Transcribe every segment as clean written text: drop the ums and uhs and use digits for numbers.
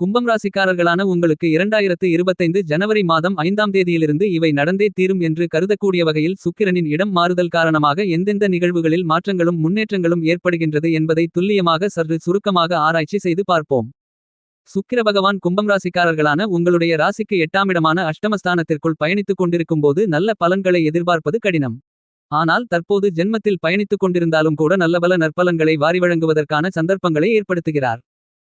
கும்பம் ராசிக்காரர்களான உங்களுக்கு 2025 ஜனவரி மாதம் 5ஆம் தேதியிலிருந்து இவை நடந்தே தீரும் என்று கருதக்கூடிய வகையில் சுக்கிரனின் இடம் மாறுதல் காரணமாக எந்தெந்த நிகழ்வுகளில் மாற்றங்களும் முன்னேற்றங்களும் ஏற்படுகின்றது என்பதை துல்லியமாக சற்று சுருக்கமாக ஆராய்ச்சி செய்து பார்ப்போம். சுக்கிர பகவான் கும்பம் ராசிக்காரர்களான உங்களுடைய ராசிக்கு 8ஆம் இடமான அஷ்டமஸ்தானத்திற்குள் பயணித்துக் கொண்டிருக்கும்போது நல்ல பலன்களை எதிர்பார்ப்பது கடினம். ஆனால் தற்போது ஜென்மத்தில் பயணித்துக் கொண்டிருந்தாலும் கூட நல்லபல நற்பலன்களை வாரி வழங்குவதற்கான சந்தர்ப்பங்களை ஏற்படுத்துகிறார்.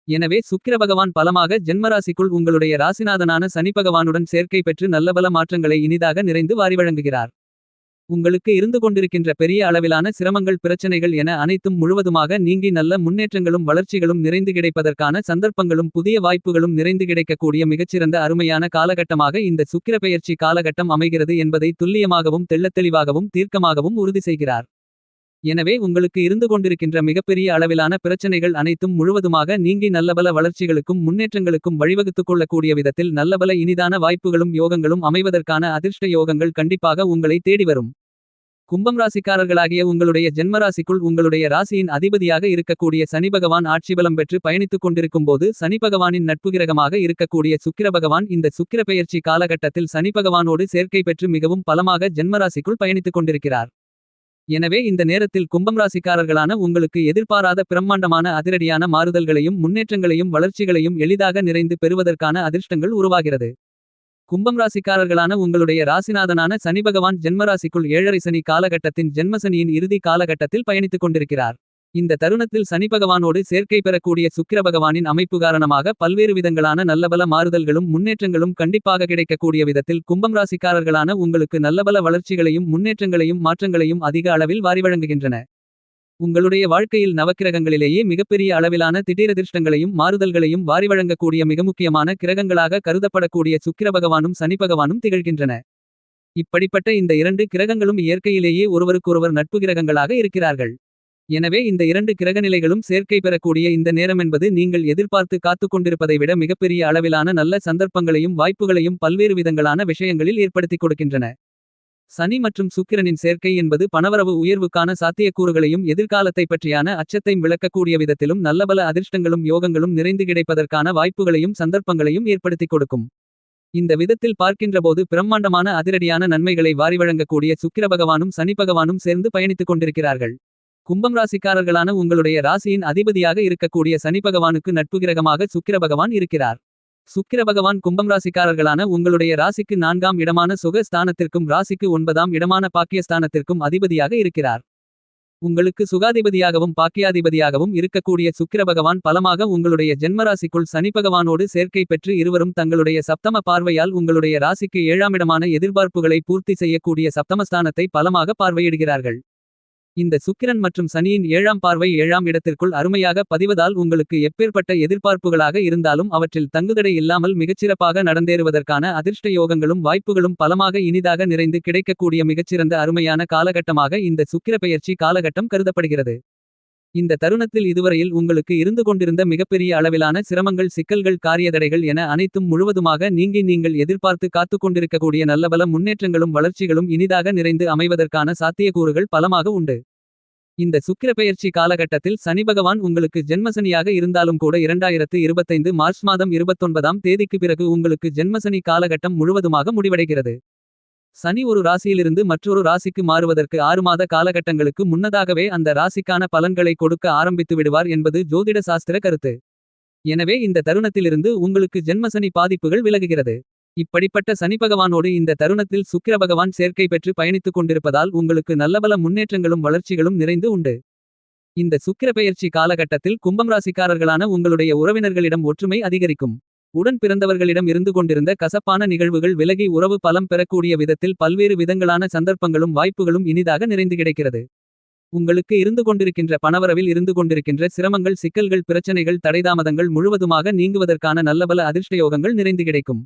எனவே சுக்கிர பகவான் பலமாக ஜென்மராசிக்குள் உங்களுடைய ராசிநாதனான சனி பகவானுடன் சேர்க்கை பெற்று நல்லபல மாற்றங்களை இனிதாக நிறைந்து வாரி வழங்குகிறார். உங்களுக்கு இருந்து கொண்டிருக்கின்ற பெரிய அளவிலான சிரமங்கள் பிரச்சனைகள் என அனைத்தும் முழுவதுமாக நீங்கி நல்ல முன்னேற்றங்களும் வளர்ச்சிகளும் நிறைந்து கிடைப்பதற்கான சந்தர்ப்பங்களும் புதிய வாய்ப்புகளும் நிறைந்து கிடைக்கக்கூடிய மிகச்சிறந்த அருமையான காலகட்டமாக இந்த சுக்கிர பெயர்ச்சி காலகட்டம் அமைகிறது என்பதை துல்லியமாகவும் தெள்ளத்தெளிவாகவும் தீர்க்கமாகவும் உறுதி செய்கிறார். எனவே உங்களுக்கு இருந்து கொண்டிருக்கின்ற மிகப்பெரிய அளவிலான பிரச்சனைகள் அனைத்தும் முழுவதுமாக நீங்கி நல்லபல வளர்ச்சிகளுக்கும் முன்னேற்றங்களுக்கும் வழிவகுத்துக் கொள்ளக்கூடிய விதத்தில் நல்லபல இனிதான வாய்ப்புகளும் யோகங்களும் அமைவதற்கான அதிர்ஷ்ட யோகங்கள் கண்டிப்பாக உங்களை தேடி வரும். கும்பம் ராசிக்காரர்களாகிய உங்களுடைய ஜென்மராசிக்குள் உங்களுடைய ராசியின் அதிபதியாக இருக்கக்கூடிய சனி பகவான் ஆட்சிபலம் பெற்று பயணித்துக் கொண்டிருக்கும்போது சனி பகவானின் நட்பு கிரகமாக இருக்கக்கூடிய சுக்கிர பகவான் இந்த சுக்கிர பெயர்ச்சி காலகட்டத்தில் சனி பகவானோடு சேர்க்கை பெற்று மிகவும் பலமாக ஜென்மராசிக்குள் பயணித்துக் கொண்டிருக்கிறார். எனவே இந்த நேரத்தில் கும்பம் ராசிக்காரர்களான உங்களுக்கு எதிர்பாராத பிரம்மாண்டமான அதிரடியான மாறுதல்களையும் முன்னேற்றங்களையும் வளர்ச்சிகளையும் எளிதாக நிறைந்து பெறுவதற்கான அதிர்ஷ்டங்கள் உருவாகிறது. கும்பம் ராசிக்காரர்களான உங்களுடைய ராசிநாதனான சனி பகவான் ஜென்மராசிக்குள் 7.5 சனி காலகட்டத்தின் ஜென்மசனியின் இறுதி காலகட்டத்தில் பயணித்துக் கொண்டிருக்கிறார். இந்த தருணத்தில் சனி பகவானோடு சேர்க்கை பெறக்கூடிய சுக்கிர பகவானின் அமைப்பு காரணமாக பல்வேறு விதங்களான நல்லபல மாறுதல்களும் முன்னேற்றங்களும் கண்டிப்பாக கிடைக்கக்கூடிய விதத்தில் கும்பம் ராசிக்காரர்களான உங்களுக்கு நல்லபல வளர்ச்சிகளையும் முன்னேற்றங்களையும் மாற்றங்களையும் அதிக அளவில் வாரி வழங்குகின்றன. உங்களுடைய வாழ்க்கையில் நவக்கிரகங்களிலேயே மிகப்பெரிய அளவிலான திடீரதிர்ஷ்டங்களையும் மாறுதல்களையும் வாரி வழங்கக்கூடிய மிக முக்கியமான கிரகங்களாக கருதப்படக்கூடிய சுக்கிர பகவானும் சனி பகவானும் திகழ்கின்றன. இப்படிப்பட்ட இந்த 2 கிரகங்களும் இயற்கையிலேயே ஒருவருக்கொருவர் நட்பு கிரகங்களாக இருக்கிறார்கள். எனவே இந்த 2 கிரகநிலைகளும் சேர்க்கை பெறக்கூடிய இந்த நேரமென்பது நீங்கள் எதிர்பார்த்து காத்துக் கொண்டிருப்பதை விட மிகப்பெரிய அளவிலான நல்ல சந்தர்ப்பங்களையும் வாய்ப்புகளையும் பல்வேறு விதங்களான விஷயங்களில் ஏற்படுத்திக் கொடுக்கின்றன. சனி மற்றும் சுக்கிரனின் சேர்க்கை என்பது பணவரவு உயர்வுக்கான சாத்தியக்கூறுகளையும் எதிர்காலத்தை பற்றியான அச்சத்தை விளக்கக்கூடிய விதத்திலும் நல்லபல அதிர்ஷ்டங்களும் யோகங்களும் நிறைந்து கிடைப்பதற்கான வாய்ப்புகளையும் சந்தர்ப்பங்களையும் ஏற்படுத்திக் கொடுக்கும். இந்த விதத்தில் பார்க்கின்றபோது பிரம்மாண்டமான அதிரடியான நன்மைகளை வாரி வழங்கக்கூடிய சுக்கிர பகவானும் சனி பகவானும் சேர்ந்து பயணித்துக் கொண்டிருக்கிறார்கள். கும்பம் ராசிக்காரர்களான உங்களுடைய ராசியின் அதிபதியாக இருக்கக்கூடிய சனி பகவானுக்கு நட்பு கிரகமாக சுக்கிர பகவான் இருக்கிறார். சுக்கிர பகவான் கும்பம் ராசிக்காரர்களான உங்களுடைய ராசிக்கு 4ஆம் இடமான சுக ஸ்தானத்திற்கும் ராசிக்கு 9ஆம் இடமான பாக்கியஸ்தானத்திற்கும் அதிபதியாக இருக்கிறார். உங்களுக்கு சுகாதிபதியாகவும் பாக்கியாதிபதியாகவும் இருக்கக்கூடிய சுக்கிர பகவான் பலமாக உங்களுடைய ஜென்மராசிக்குள் சனி பகவானோடு சேர்க்கை பெற்று இருவரும் தங்களுடைய சப்தம பார்வையால் உங்களுடைய ராசிக்கு 7ஆம் இடமான எதிர்பார்ப்புகளை பூர்த்தி செய்யக்கூடிய சப்தமஸ்தானத்தை பலமாக பார்வையிடுகிறார்கள். இந்த சுக்கிரன் மற்றும் சனியின் 7ஆம் பார்வை 7ஆம் இடத்திற்குள் அருமையாக பதிவதால் உங்களுக்கு எப்பேற்பட்ட எதிர்பார்ப்புகளாக இருந்தாலும் அவற்றில் தங்குதடை இல்லாமல் மிகச்சிறப்பாக நடந்தேறுவதற்கான அதிர்ஷ்ட யோகங்களும் வாய்ப்புகளும் பலமாக இனிதாக நிறைந்து கிடைக்கக்கூடிய மிகச்சிறந்த அருமையான காலகட்டமாக இந்த சுக்கிர பெயர்ச்சி காலகட்டம் கருதப்படுகிறது. இந்த தருணத்தில் இதுவரையில் உங்களுக்கு இருந்து கொண்டிருந்த மிகப்பெரிய அளவிலான சிரமங்கள் சிக்கல்கள் காரியதடைகள் என அனைத்தும் முழுவதுமாக நீங்கி நீங்கள் எதிர்பார்த்து காத்துக் கொண்டிருக்கக்கூடிய நல்லபல முன்னேற்றங்களும் வளர்ச்சிகளும் இனிதாக நிறைந்து அமைவதற்கான சாத்தியக்கூறுகள் பலமாக உண்டு. இந்த சுக்கிர பெயர்ச்சி காலகட்டத்தில் சனி பகவான் உங்களுக்கு ஜென்மசனியாக இருந்தாலும் கூட 2025 மார்ச் மாதம் 29ஆம் தேதிக்கு பிறகு உங்களுக்கு ஜென்மசனி காலகட்டம் முழுவதுமாக முடிவடைகிறது. சனி ஒரு ராசியிலிருந்து மற்றொரு ராசிக்கு மாறுவதற்கு 6 மாத காலகட்டங்களுக்கு முன்னதாகவே அந்த ராசிக்கான பலன்களை கொடுக்க ஆரம்பித்து விடுவார் என்பது ஜோதிட சாஸ்திர கருத்து. எனவே இந்த தருணத்திலிருந்து உங்களுக்கு ஜென்மசனி பாதிப்புகள் விலகுகிறது. இப்படிப்பட்ட சனி பகவானோடு இந்த தருணத்தில் சுக்கிர பகவான் சேர்க்கை பெற்று பயணித்துக் கொண்டிருப்பதால் உங்களுக்கு நல்லபல முன்னேற்றங்களும் வளர்ச்சிகளும் நிறைந்து உண்டு. இந்த சுக்கிர பெயர்ச்சி காலகட்டத்தில் கும்பம் ராசிக்காரர்களான உங்களுடைய உறவினர்களிடம் ஒற்றுமை அதிகரிக்கும். உடன் பிறந்தவர்களிடம் இருந்து கொண்டிருந்த கசப்பான நிகழ்வுகள் விலகி உறவு பலம் பெறக்கூடிய விதத்தில் பல்வேறு விதங்களான சந்தர்ப்பங்களும் வாய்ப்புகளும் இனிதாக நிறைந்து கிடைக்கிறது. உங்களுக்கு இருந்து கொண்டிருக்கின்ற பணவரவில் இருந்து கொண்டிருக்கின்ற சிரமங்கள் சிக்கல்கள் பிரச்சனைகள் தடைதாமதங்கள் முழுவதுமாக நீங்குவதற்கான நல்லபல அதிர்ஷ்டயோகங்கள் நிறைந்து கிடைக்கும்.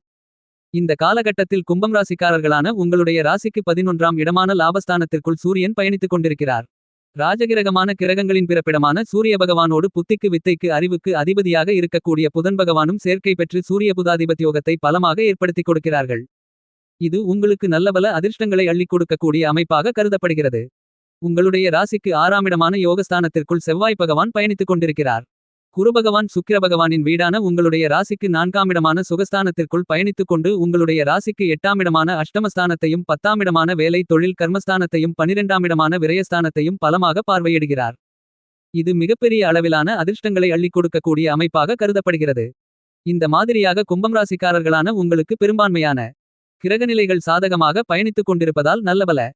இந்த காலகட்டத்தில் கும்பம் ராசிக்காரர்களான உங்களுடைய ராசிக்கு 11ஆம் இடமான லாபஸ்தானத்திற்குள் சூரியன் பயணித்துக் கொண்டிருக்கிறார். ராஜகிரகமான கிரகங்களின் பிறப்பிடமான சூரிய பகவானோடு புத்திக்கு வித்தைக்கு அறிவுக்கு அதிபதியாக இருக்கக்கூடிய புதன் பகவானும் சேர்க்கை பெற்று சூரிய புதாதிபத்தியோகத்தை பலமாக ஏற்படுத்திக் கொடுக்கிறார்கள். இது உங்களுக்கு நல்லபல அதிர்ஷ்டங்களை அள்ளிக் கொடுக்கக்கூடிய அமைப்பாக கருதப்படுகிறது. உங்களுடைய ராசிக்கு 6ஆம் இடமான யோகஸ்தானத்திற்குள் செவ்வாய் பகவான் பயணித்துக் கொண்டிருக்கிறார். குருபகவான் சுக்கிரபகவானின் வீடான உங்களுடைய ராசிக்கு 4ஆமிடமான சுகஸ்தானத்திற்குள் பயணித்துக் கொண்டு உங்களுடைய ராசிக்கு 8ஆமிடமான அஷ்டமஸ்தானத்தையும் 10ஆமிடமான வேலை தொழில் கர்மஸ்தானத்தையும் 12ஆமிடமான விரயஸ்தானத்தையும் பலமாக பார்வையிடுகிறார். இது மிகப்பெரிய அளவிலான அதிர்ஷ்டங்களை அள்ளிக் கொடுக்கக்கூடிய அமைப்பாக கருதப்படுகிறது. இந்த மாதிரியாக கும்பம் ராசிக்காரர்களான உங்களுக்கு பெரும்பான்மையான கிரகநிலைகள் சாதகமாக பயணித்துக் கொண்டிருப்பதால் நல்லபல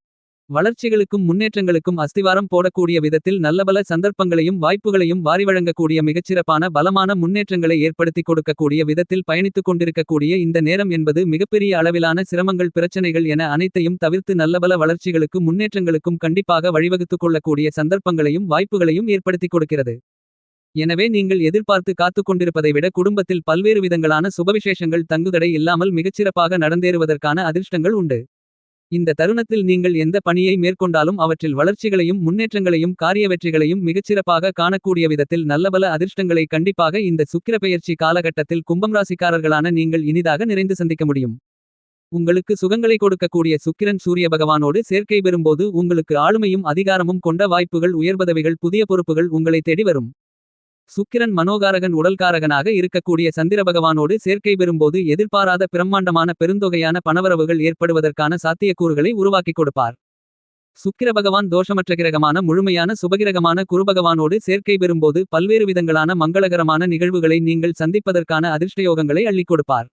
வளர்ச்சிகளுக்கும் முன்னேற்றங்களுக்கும் அஸ்திவாரம் போடக்கூடிய விதத்தில் நல்லபல சந்தர்ப்பங்களையும் வாய்ப்புகளையும் வாரி வழங்கக்கூடிய மிகச்சிறப்பான பலமான முன்னேற்றங்களை ஏற்படுத்திக் கொடுக்கக்கூடிய விதத்தில் பயணித்துக் கொண்டிருக்கக்கூடிய இந்த நேரம் என்பது மிகப்பெரிய அளவிலான சிரமங்கள் பிரச்சனைகள் என அனைத்தையும் தவிர்த்து நல்லபல வளர்ச்சிகளுக்கு முன்னேற்றங்களுக்கும் கண்டிப்பாக வழிவகுத்துக் கொள்ளக்கூடிய சந்தர்ப்பங்களையும் வாய்ப்புகளையும் ஏற்படுத்திக் கொடுக்கிறது. எனவே நீங்கள் எதிர்பார்த்து காத்துக் கொண்டிருப்பதை விட குடும்பத்தில் பல்வேறு விதங்களான சுபவிசேஷங்கள் தங்குதடை இல்லாமல் மிகச்சிறப்பாக நடந்தேறுவதற்கான அதிர்ஷ்டங்கள் உண்டு. இந்த தருணத்தில் நீங்கள் எந்த பணியை மேற்கொண்டாலும் அவற்றில் வளர்ச்சிகளையும் முன்னேற்றங்களையும் காரிய வெற்றிகளையும் மிகச்சிறப்பாக காணக்கூடிய விதத்தில் நல்லபல அதிர்ஷ்டங்களை கண்டிப்பாக இந்த சுக்கிர பெயர்ச்சி காலகட்டத்தில் கும்பம் ராசிக்காரர்களான நீங்கள் இனிதாக நிறைந்து சந்திக்க முடியும். உங்களுக்கு சுகங்களை கொடுக்கக்கூடிய சுக்கிரன் சூரிய பகவானோடு சேர்க்கை பெறும்போது உங்களுக்கு ஆளுமையும் அதிகாரமும் கொண்ட வாய்ப்புகள் உயர்பதவிகள் புதிய பொறுப்புகள் உங்களை தேடி வரும். சுக்கிரன் மனோகாரகன் உடல்காரகனாக இருக்கக்கூடிய சந்திர பகவானோடு சேர்க்கை பெறும்போது எதிர்பாராத பிரம்மாண்டமான பெருந்தொகையான பணவரவுகள் ஏற்படுவதற்கான சாத்தியக்கூறுகளை உருவாக்கிக் கொடுப்பார். சுக்கிர பகவான் தோஷமற்ற கிரகமான முழுமையான சுபகிரகமான குருபகவானோடு சேர்க்கை பெறும்போது பல்வேறு விதங்களான மங்களகரமான நிகழ்வுகளை நீங்கள் சந்திப்பதற்கான அதிர்ஷ்டயோகங்களை அள்ளிக் கொடுப்பார்.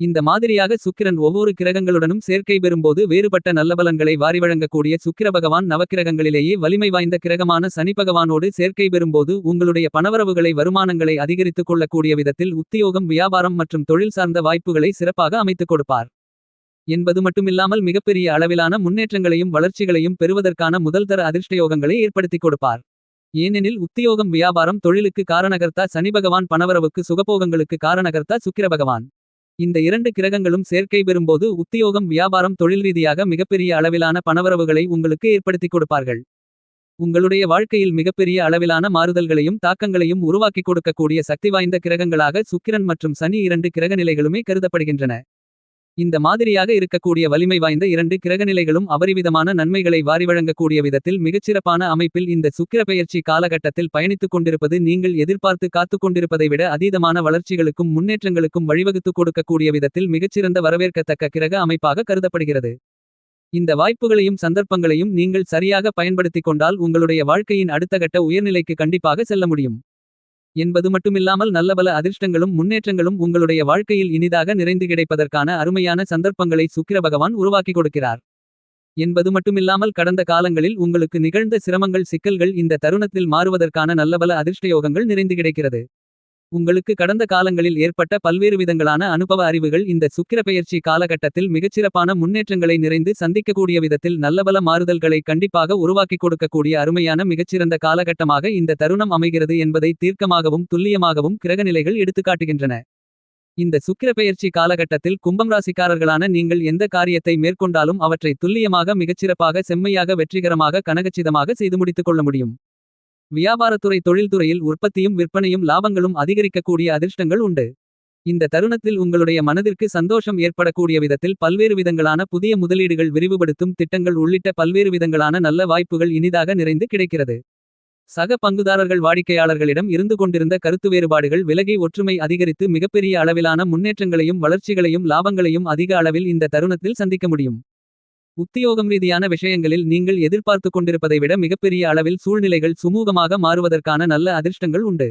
இந்த மாதிரியாக சுக்கிரன் ஒவ்வொரு கிரகங்களுடனும் சேர்க்கை பெறும்போது வேறுபட்ட நல்லபலன்களை வாரி வழங்கக்கூடிய சுக்கிர பகவான் நவக்கிரகங்களிலேயே வலிமை வாய்ந்த கிரகமான சனி பகவானோடு சேர்க்கை பெறும்போது உங்களுடைய பணவரவுகளை வருமானங்களை அதிகரித்துக் கொள்ளக்கூடிய விதத்தில் உத்தியோகம் வியாபாரம் மற்றும் தொழில் சார்ந்த வாய்ப்புகளை சிறப்பாக அமைத்துக் கொடுப்பார் என்பது மட்டுமில்லாமல் மிகப்பெரிய அளவிலான முன்னேற்றங்களையும் வளர்ச்சிகளையும் பெறுவதற்கான முதல்தர அதிர்ஷ்டயோகங்களை ஏற்படுத்திக் கொடுப்பார். ஏனெனில் உத்தியோகம் வியாபாரம் தொழிலுக்கு காரணகர்த்தா சனி பகவான் பணவரவுக்கு சுகபோகங்களுக்கு காரணகர்த்தா சுக்கிர பகவான். இந்த இரண்டு கிரகங்களும் சேர்க்கை பெறும்போது உத்தியோகம் வியாபாரம் தொழில் ரீதியாக மிகப்பெரிய அளவிலான பணவரவுகளை உங்களுக்கு ஏற்படுத்திக் கொடுப்பார்கள். உங்களுடைய வாழ்க்கையில் மிகப்பெரிய அளவிலான மாறுதல்களையும் தாக்கங்களையும் உருவாக்கிக் கொடுக்கக்கூடிய சக்தி வாய்ந்த கிரகங்களாக சுக்கிரன் மற்றும் சனி இரண்டு கிரகநிலைகளுமே கருதப்படுகின்றன. இந்த மாதிரியாக இருக்கக்கூடிய வலிமை வாய்ந்த இரண்டு கிரகநிலைகளும் அபரிவிதமான நன்மைகளை வாரி வழங்கக்கூடிய விதத்தில் மிகச்சிறப்பான அமைப்பில் இந்த சுக்கிர பெயர்ச்சி காலகட்டத்தில் பயணித்துக் கொண்டிருப்பது நீங்கள் எதிர்பார்த்து காத்துக் கொண்டிருப்பதை விட அதீதமான வளர்ச்சிகளுக்கும் முன்னேற்றங்களுக்கும் வழிவகுத்துக் கொடுக்கக்கூடிய விதத்தில் மிகச்சிறந்த வரவேற்கத்தக்க கிரக அமைப்பாக கருதப்படுகிறது. இந்த வாய்ப்புகளையும் சந்தர்ப்பங்களையும் நீங்கள் சரியாக பயன்படுத்திக் கொண்டால் உங்களுடைய வாழ்க்கையின் அடுத்த கட்ட உயர்நிலைக்கு கண்டிப்பாக செல்ல முடியும் என்பது மட்டுமில்லாமல் நல்லபல அதிர்ஷ்டங்களும் முன்னேற்றங்களும் உங்களுடைய வாழ்க்கையில் இனிதாக நிறைந்து கிடைப்பதற்கான அருமையான சந்தர்ப்பங்களை சுக்கிர பகவான் உருவாக்கிக் கொடுக்கிறார் என்பது மட்டுமில்லாமல் கடந்த காலங்களில் உங்களுக்கு நிகழ்ந்த சிரமங்கள் சிக்கல்கள் இந்த தருணத்தில் மாறுவதற்கான நல்லபல அதிர்ஷ்டயோகங்கள் நிறைந்து கிடைக்கிறது. உங்களுக்கு கடந்த காலங்களில் ஏற்பட்ட பல்வேறு விதங்களான அனுபவ அறிவுகள் இந்த சுக்கிர பெயர்ச்சி காலகட்டத்தில் மிகச்சிறப்பான முன்னேற்றங்களை நிறைந்து சந்திக்கக்கூடிய விதத்தில் நல்லபல மாறுதல்களை கண்டிப்பாக உருவாக்கிக் கொடுக்கக்கூடிய அருமையான மிகச்சிறந்த காலகட்டமாக இந்த தருணம் அமைகிறது என்பதை தீர்க்கமாகவும் துல்லியமாகவும் கிரகநிலைகள் எடுத்துக்காட்டுகின்றன. இந்த சுக்கிர பெயர்ச்சி காலகட்டத்தில் கும்பம் ராசிக்காரர்களான நீங்கள் எந்த காரியத்தை மேற்கொண்டாலும் அவற்றை துல்லியமாக மிகச்சிறப்பாக செம்மையாக வெற்றிகரமாக கனகச்சிதமாக செய்து முடித்துக் கொள்ள முடியும். வியாபாரத்துறை தொழில்துறையில் உற்பத்தியும் விற்பனையும் லாபங்களும் அதிகரிக்கக்கூடிய அதிர்ஷ்டங்கள் உண்டு. இந்த தருணத்தில் உங்களுடைய மனதிற்கு சந்தோஷம் ஏற்படக்கூடிய விதத்தில் பல்வேறு விதங்களான புதிய முதலீடுகள் விரிவுபடுத்தும் திட்டங்கள் உள்ளிட்ட பல்வேறு விதங்களான நல்ல வாய்ப்புகள் இனிதாக நிறைந்து கிடைக்கிறது. சக பங்குதாரர்கள் வாடிக்கையாளர்களிடம் இருந்து கொண்டிருந்த கருத்து வேறுபாடுகள் விலகி ஒற்றுமை அதிகரித்து மிகப்பெரிய அளவிலான முன்னேற்றங்களையும் வளர்ச்சிகளையும் லாபங்களையும் அதிக அளவில் இந்த தருணத்தில் சந்திக்க முடியும். உத்தியோகம் ரீதியான விஷயங்களில் நீங்கள் எதிர்பார்த்துக் கொண்டிருப்பதை விட மிகப்பெரிய அளவில் சூழ்நிலைகள் சுமூகமாக மாறுவதற்கான நல்ல அதிர்ஷ்டங்கள் உண்டு.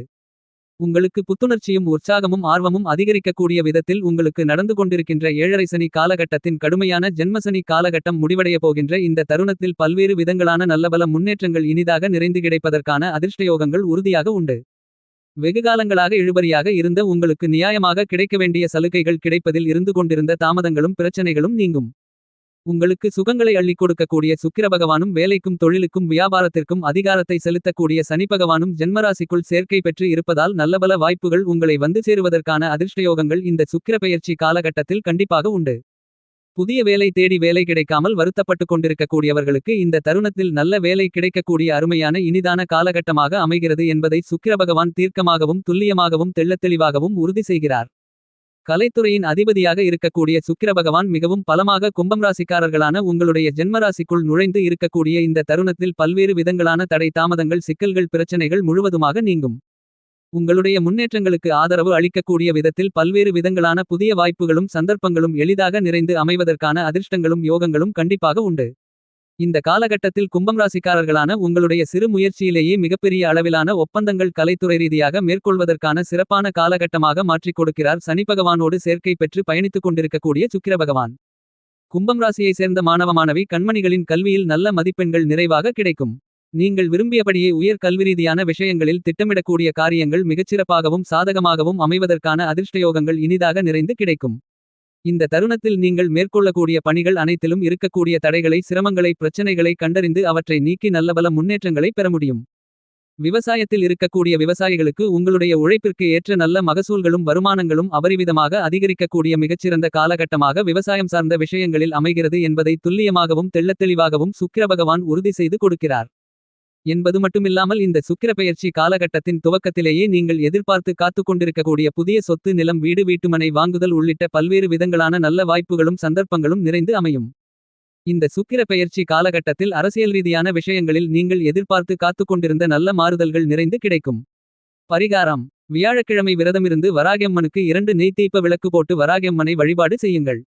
உங்களுக்கு புத்துணர்ச்சியும் உற்சாகமும் ஆர்வமும் அதிகரிக்கக்கூடிய விதத்தில் உங்களுக்கு நடந்து கொண்டிருக்கின்ற ஏழரை சனி காலகட்டத்தின் கடுமையான ஜென்மசனி காலகட்டம் முடிவடைய போகின்ற இந்த தருணத்தில் பல்வேறு விதங்களான நல்லபல முன்னேற்றங்கள் இனிதாக நிறைந்து கிடைப்பதற்கான அதிர்ஷ்டயோகங்கள் உறுதியாக உண்டு. வெகுகாலங்களாக இழுபறியாக இருந்த உங்களுக்கு நியாயமாக கிடைக்க வேண்டிய சலுகைகள் கிடைப்பதில் இருந்து கொண்டிருந்த தாமதங்களும் பிரச்சனைகளும் நீங்கும். உங்களுக்கு சுகங்களை அள்ளிக் கொடுக்கக்கூடிய சுக்கிர பகவானும் வேலைக்கும் தொழிலுக்கும் வியாபாரத்திற்கும் அதிகாரத்தை செலுத்தக்கூடிய சனி பகவானும் ஜென்மராசிக்குள் சேர்க்கை பெற்று இருப்பதால் நல்லபல வாய்ப்புகள் உங்களை வந்து சேருவதற்கான அதிர்ஷ்டயோகங்கள் இந்த சுக்கிர பெயர்ச்சி காலகட்டத்தில் கண்டிப்பாக உண்டு. புதிய வேலை தேடி வேலை கிடைக்காமல் வருத்தப்பட்டுக் கொண்டிருக்கக்கூடியவர்களுக்கு இந்த தருணத்தில் நல்ல வேலை கிடைக்கக்கூடிய அருமையான இனிதான காலகட்டமாக அமைகிறது என்பதை சுக்கிர பகவான் தீர்க்கமாகவும் துல்லியமாகவும் தெள்ளத்தெளிவாகவும் உறுதி செய்கிறார். கலைத்துறையின் அதிபதியாக இருக்கக்கூடிய சுக்கிர பகவான் மிகவும் பலமாக கும்பம் ராசிக்காரர்களான உங்களுடைய ஜென்மராசிக்குள் நுழைந்து இருக்கக்கூடிய இந்த தருணத்தில் பல்வேறு விதங்களான தடை தாமதங்கள் சிக்கல்கள் பிரச்சனைகள் முழுவதுமாக நீங்கும். உங்களுடைய முன்னேற்றங்களுக்கு ஆதரவு அளிக்கக்கூடிய விதத்தில் பல்வேறு விதங்களான புதிய வாய்ப்புகளும் சந்தர்ப்பங்களும் எளிதாக நிறைந்து அமைவதற்கான அதிர்ஷ்டங்களும் யோகங்களும் கண்டிப்பாக உண்டு. இந்த காலகட்டத்தில் கும்பம் ராசிக்காரர்களான உங்களுடைய சிறு முயற்சியிலேயே மிகப்பெரிய அளவிலான ஒப்பந்தங்கள் கலைத்துறை ரீதியாக மேற்கொள்வதற்கான சிறப்பான காலகட்டமாக மாற்றிக் கொடுக்கிறார் சனி பகவானோடு சேர்க்கை பெற்று பயணித்துக் கொண்டிருக்கக்கூடிய சுக்கிர பகவான். கும்பம் ராசியை சேர்ந்த மாணவ மாணவி கண்மணிகளின் கல்வியில் நல்ல மதிப்பெண்கள் நிறைவாக கிடைக்கும். நீங்கள் விரும்பியபடியே உயர் கல்விரீதியான விஷயங்களில் திட்டமிடக்கூடிய காரியங்கள் மிகச்சிறப்பாகவும் சாதகமாகவும் அமைவதற்கான அதிர்ஷ்டயோகங்கள் இனிதாக நிறைந்து கிடைக்கும். இந்த தருணத்தில் நீங்கள் மேற்கொள்ளக்கூடிய பணிகள் அனைத்திலும் இருக்கக்கூடிய தடைகளை சிரமங்களை பிரச்சனைகளை கண்டறிந்து அவற்றை நீக்கி நல்லபல முன்னேற்றங்களை பெற முடியும். விவசாயத்தில் இருக்கக்கூடிய விவசாயிகளுக்கு உங்களுடைய உழைப்பிற்கு ஏற்ற நல்ல மகசூல்களும் வருமானங்களும் அபரிவிதமாக அதிகரிக்கக்கூடிய மிகச்சிறந்த காலகட்டமாக விவசாயம் சார்ந்த விஷயங்களில் அமைகிறது என்பதை துல்லியமாகவும் தெள்ளத்தெளிவாகவும் சுக்கிர பகவான் உறுதி செய்து கொடுக்கிறார். என்பது மட்டுமில்லாமல் இந்த சுக்கிர பெயர்ச்சி காலகட்டத்தின் துவக்கத்திலேயே நீங்கள் எதிர்பார்த்து காத்துக் கொண்டிருக்கக்கூடிய புதிய சொத்து நிலம் வீடு வீட்டுமனை வாங்குதல் உள்ளிட்ட பல்வேறு விதங்களான நல்ல வாய்ப்புகளும் சந்தர்ப்பங்களும் நிறைந்து அமையும். இந்த சுக்கிர பெயர்ச்சி காலகட்டத்தில் அரசியல் ரீதியான விஷயங்களில் நீங்கள் எதிர்பார்த்து காத்துக் கொண்டிருந்த நல்ல மாறுதல்கள் நிறைந்து கிடைக்கும். பரிகாரம்: வியாழக்கிழமை விரதமிருந்து வராகியம்மனுக்கு 2 நெய் தீப விளக்கு போட்டு வராகியம்மனை வழிபாடு செய்யுங்கள்.